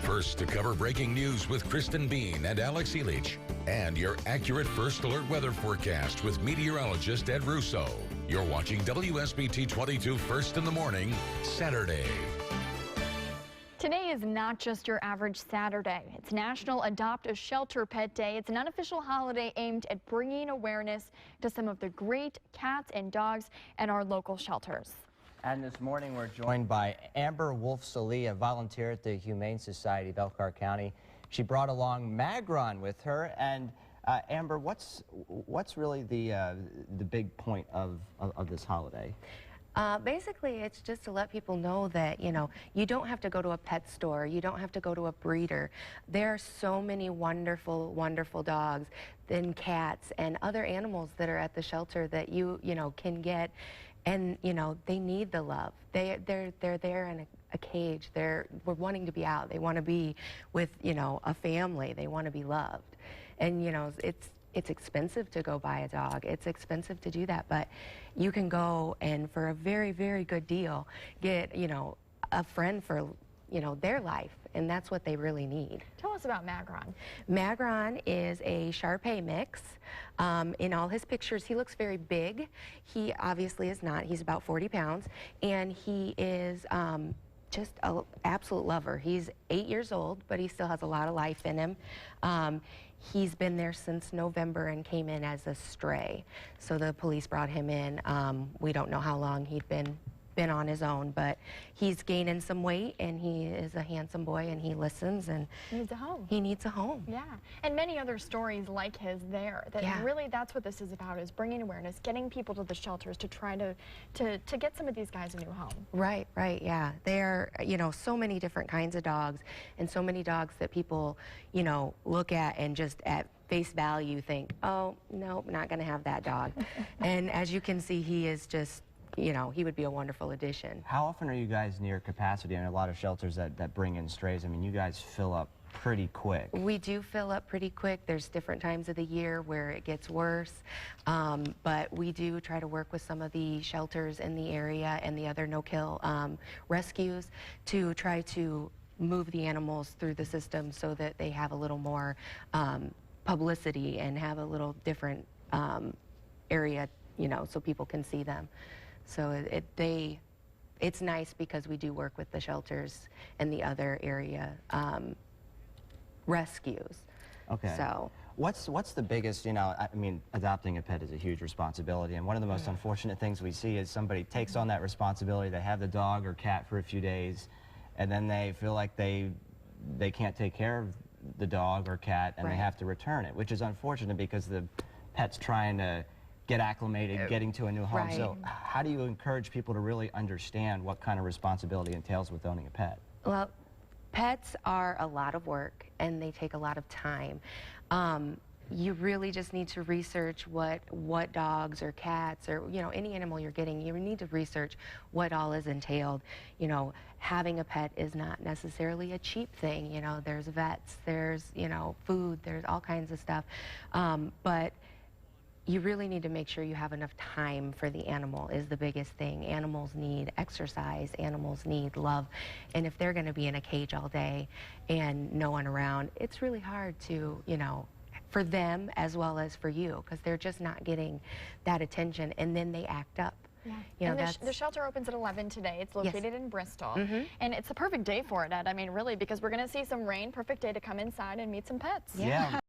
First to cover breaking news with Kristen Bean and Alex Elich. And your accurate first alert weather forecast with meteorologist Ed Russo. You're watching WSBT-22 First in the Morning, Saturday. Today is not just your average Saturday. It's National Adopt a Shelter Pet Day. It's an unofficial holiday aimed at bringing awareness to some of the great cats and dogs at our local shelters. And this morning we're joined by Amber Wolfe-Salle, a volunteer at the Humane Society of Elkhart County. She brought along Magron with her. And Amber, what's really the big point of this holiday? Basically, it's just to let people know that, you don't have to go to a pet store. You don't have to go to a breeder. There are so many wonderful, wonderful dogs and cats and other animals that are at the shelter that you can get. And, they need the love. They're there in a cage. We're wanting to be out. They want to be with, a family. They want to be loved. And, it's expensive to go buy a dog. It's expensive to do that, but you can go and for a very, very good deal get, a friend for, their life, and that's what they really need. Tell us about Magron. Magron is a Shar Pei mix. In all his pictures, he looks very big. He obviously is not. He's about 40 pounds, and he is just an absolute lover. He's 8 years old, but he still has a lot of life in him. He's been there since November and came in as a stray. So the police brought him in. We don't know how long he'd been on his own, but he's gaining some weight, and he is a handsome boy, and he listens, and he needs a home. He needs a home. Yeah, and many other stories like his there. That really, that's what this is about: is bringing awareness, getting people to the shelters to try to get some of these guys a new home. Right, yeah. There are so many different kinds of dogs, and so many dogs that people look at and just at face value think, oh no, not going to have that dog. And as you can see, he is just. He would be a wonderful addition. How often are you guys near capacity? And a lot of shelters that bring in strays, I mean, you guys fill up pretty quick. We do fill up pretty quick. There's different times of the year where it gets worse, but we do try to work with some of the shelters in the area and the other no-kill rescues to try to move the animals through the system so that they have a little more publicity and have a little different area, so people can see them. So it's nice because we do work with the shelters and the other area rescues. Okay. So what's the biggest, I mean, adopting a pet is a huge responsibility, and one of the most unfortunate things we see is somebody takes on that responsibility. They have the dog or cat for a few days, and then they feel like they can't take care of the dog or cat, and they have to return it, which is unfortunate because the pet's trying to get acclimated, getting to a new home. So how do you encourage people to really understand what kind of responsibility entails with owning a pet? Well, pets are a lot of work, and they take a lot of time. You really just need to research what dogs or cats or any animal you're getting. You need to research what all is entailed. Having a pet is not necessarily a cheap thing. There's vets, there's food, there's all kinds of stuff, but you really need to make sure you have enough time for the animal is the biggest thing. Animals need exercise, animals need love, and if they're going to be in a cage all day and no one around, it's really hard to, for them as well as for you, because they're just not getting that attention, and then they act up. Yeah. And the shelter opens at 11 today. It's located in Bristol, and it's a perfect day for it, Ed. I mean, really, because we're going to see some rain. Perfect day to come inside and meet some pets. Yeah.